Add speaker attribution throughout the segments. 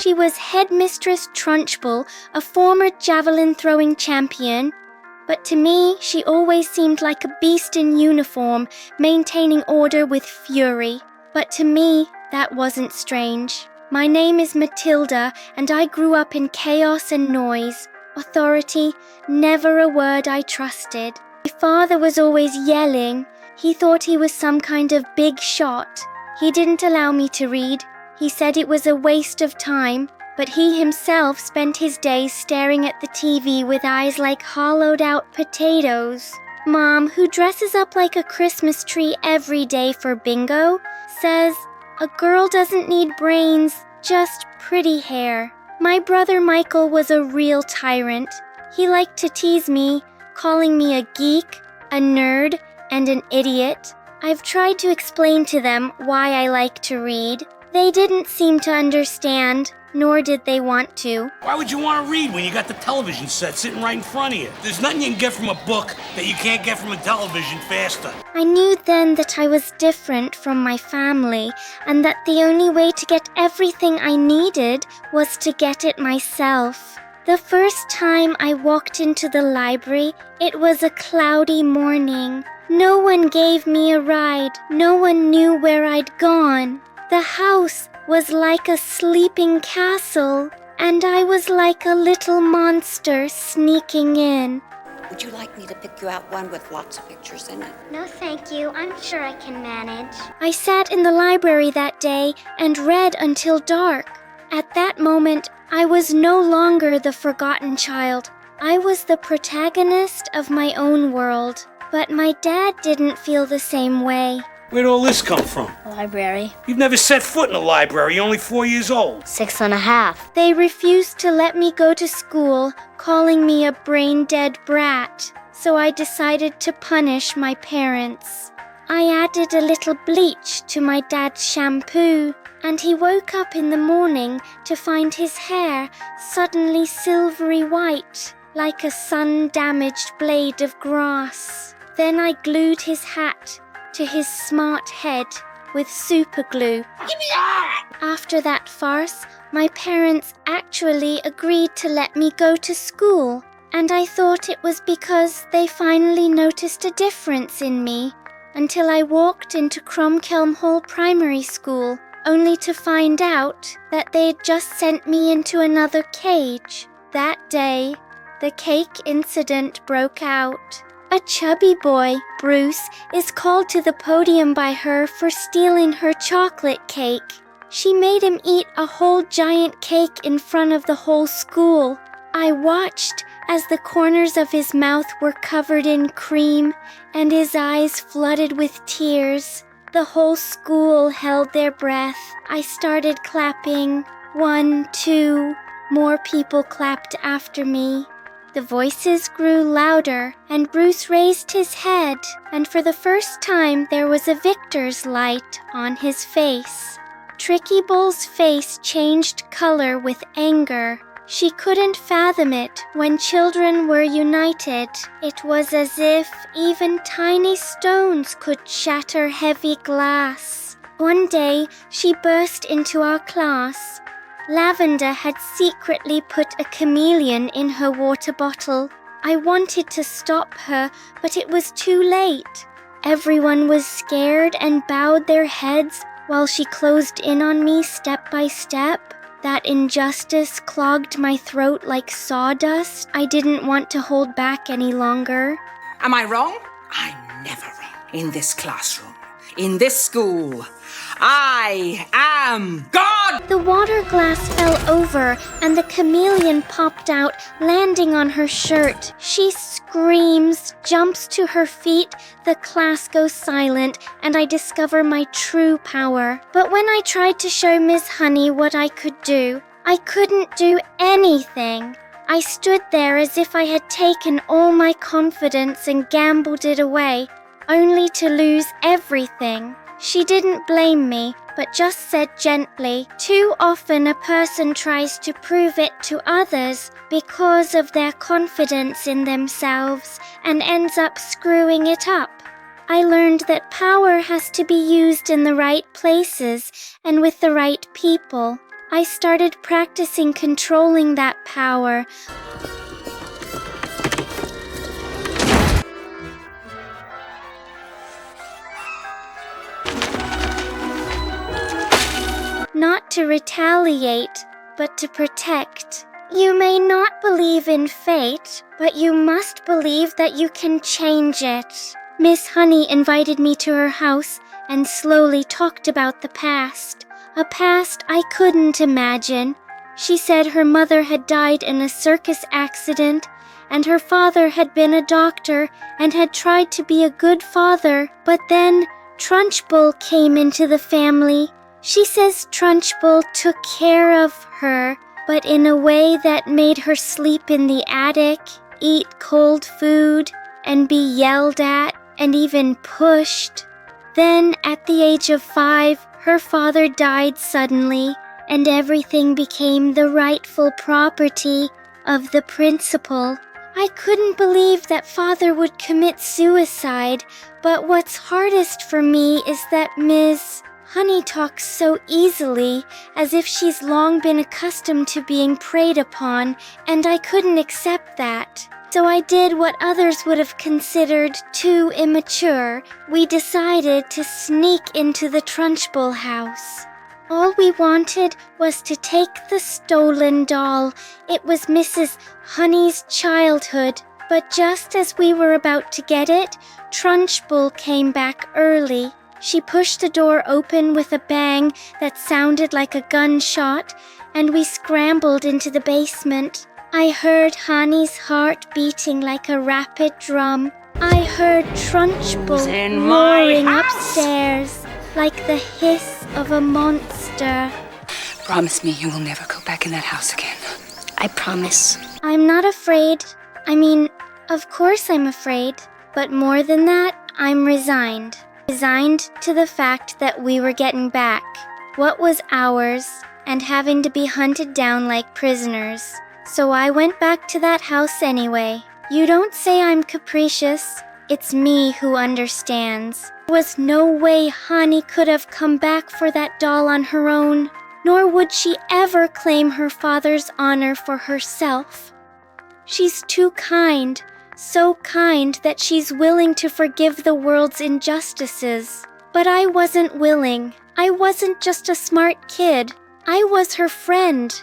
Speaker 1: She was Headmistress Trunchbull, a former javelin-throwing champion. But to me, she always seemed like a beast in uniform, maintaining order with fury. But to me, that wasn't strange. My name is Matilda, and I grew up in chaos and noise. Authority, never a word I trusted. My father was always yelling. He thought he was some kind of big shot. He didn't allow me to read. He said it was a waste of time, but he himself spent his days staring at the TV with eyes like hollowed-out potatoes. Mom, who dresses up like a Christmas tree every day for bingo, says, "A girl doesn't need brains, just pretty hair." My brother Michael was a real tyrant. He liked to tease me, calling me a geek, a nerd, and an idiot. I've tried to explain to them why I like to read. They didn't seem to understand, nor did they want to.
Speaker 2: Why would you want to read when you got the television set sitting right in front of you? There's nothing you can get from a book that you can't get from a television faster.
Speaker 1: I knew then that I was different from my family, and that the only way to get everything I needed was to get it myself. The first time I walked into the library, it was a cloudy morning. No one gave me a ride. No one knew where I'd gone. The house was like a sleeping castle, and I was like a little monster sneaking in.
Speaker 3: Would you like me to pick you out one with lots of pictures in it?
Speaker 1: No, thank you. I'm sure I can manage. I sat in the library that day and read until dark. At that moment, I was no longer the forgotten child. I was the protagonist of my own world. But my dad didn't feel the same way.
Speaker 2: Where'd all this come from?
Speaker 4: Library.
Speaker 2: You've never set foot in a library. You're only 4 years old.
Speaker 4: 6.5.
Speaker 1: They refused to let me go to school, calling me a brain-dead brat. So I decided to punish my parents. I added a little bleach to my dad's shampoo, and he woke up in the morning to find his hair suddenly silvery white, like a sun-damaged blade of grass. Then I glued his hat to his smart head with super glue. After that farce, my parents actually agreed to let me go to school, and I thought it was because they finally noticed a difference in me, until I walked into Cromkelm Hall Primary School, only to find out that they'd just sent me into another cage. That day, the cake incident broke out. A chubby boy, Bruce, is called to the podium by her for stealing her chocolate cake. She made him eat a whole giant cake in front of the whole school. I watched as the corners of his mouth were covered in cream and his eyes flooded with tears. The whole school held their breath. I started clapping. 1, 2, more people clapped after me. The voices grew louder, and Bruce raised his head, and for the first time there was a victor's light on his face. Tricky Bull's face changed color with anger. She couldn't fathom it when children were united. It was as if even tiny stones could shatter heavy glass. One day, she burst into our class. Lavender had secretly put a chameleon in her water bottle. I wanted to stop her, but it was too late. Everyone was scared and bowed their heads while she closed in on me step by step. That injustice clogged my throat like sawdust. I didn't want to hold back any longer.
Speaker 5: Am I wrong? I'm never wrong. In this classroom, in this school, I am God!
Speaker 1: The water glass fell over and the chameleon popped out, landing on her shirt. She screams, jumps to her feet, the class goes silent, and I discover my true power. But when I tried to show Miss Honey what I could do, I couldn't do anything. I stood there as if I had taken all my confidence and gambled it away, only to lose everything. She didn't blame me, but just said gently, "Too often a person tries to prove it to others because of their confidence in themselves and ends up screwing it up." I learned that power has to be used in the right places and with the right people. I started practicing controlling that power. Not to retaliate, but to protect. You may not believe in fate, but you must believe that you can change it. Miss Honey invited me to her house and slowly talked about the past. A past I couldn't imagine. She said her mother had died in a circus accident, and her father had been a doctor and had tried to be a good father, but then Trunchbull came into the family. She says Trunchbull took care of her, but in a way that made her sleep in the attic, eat cold food, and be yelled at and even pushed. Then, at the age of 5, her father died suddenly, and everything became the rightful property of the principal. I couldn't believe that father would commit suicide, but what's hardest for me is that Ms. Honey talks so easily, as if she's long been accustomed to being preyed upon, and I couldn't accept that. So I did what others would have considered too immature. We decided to sneak into the Trunchbull house. All we wanted was to take the stolen doll. It was Mrs. Honey's childhood, but just as we were about to get it, Trunchbull came back early. She pushed the door open with a bang that sounded like a gunshot, and we scrambled into the basement. I heard Honey's heart beating like a rapid drum. I heard Trunchbull roaring upstairs like the hiss of a monster.
Speaker 5: Promise me you will never go back in that house again.
Speaker 3: I promise.
Speaker 1: I'm not afraid. I mean, of course I'm afraid, but more than that, I'm resigned. Resigned to the fact that we were getting back what was ours and having to be hunted down like prisoners. So I went back to that house anyway. You don't say I'm capricious. It's me who understands. There was no way Honey could have come back for that doll on her own, nor would she ever claim her father's honor for herself. She's too kind. So kind that she's willing to forgive the world's injustices. But I wasn't willing. I wasn't just a smart kid. I was her friend.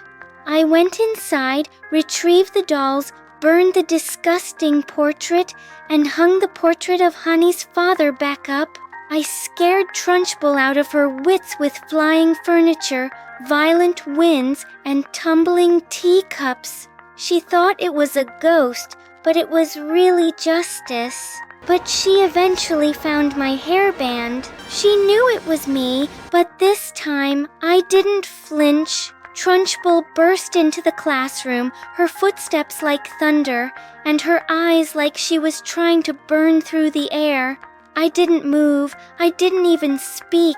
Speaker 1: I went inside, retrieved the dolls, burned the disgusting portrait, and hung the portrait of Honey's father back up. I scared Trunchbull out of her wits with flying furniture, violent winds, and tumbling teacups. She thought it was a ghost, but it was really Justice. But she eventually found my hairband. She knew it was me, but this time I didn't flinch. Trunchbull burst into the classroom, her footsteps like thunder, and her eyes like she was trying to burn through the air. I didn't move. I didn't even speak.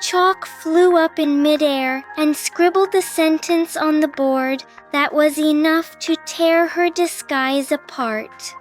Speaker 1: Chalk flew up in midair and scribbled the sentence on the board that was enough to tear her disguise apart.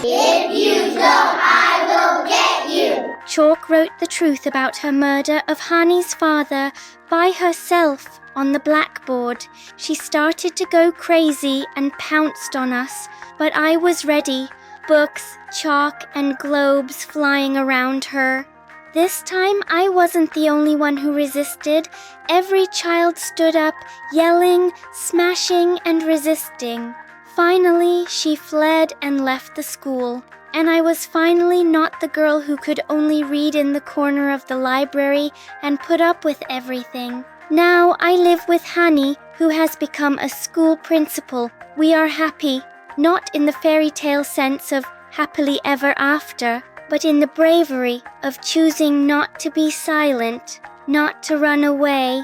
Speaker 4: If you don't, I will get you.
Speaker 1: Chalk wrote the truth about her murder of Honey's father by herself on the blackboard. She started to go crazy and pounced on us, but I was ready, books, chalk, and globes flying around her. This time I wasn't the only one who resisted. Every child stood up, yelling, smashing, and resisting. Finally, she fled and left the school, and I was finally not the girl who could only read in the corner of the library and put up with everything. Now I live with Honey, who has become a school principal. We are happy, not in the fairy tale sense of happily ever after, but in the bravery of choosing not to be silent, not to run away,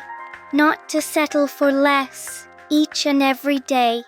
Speaker 1: not to settle for less each and every day.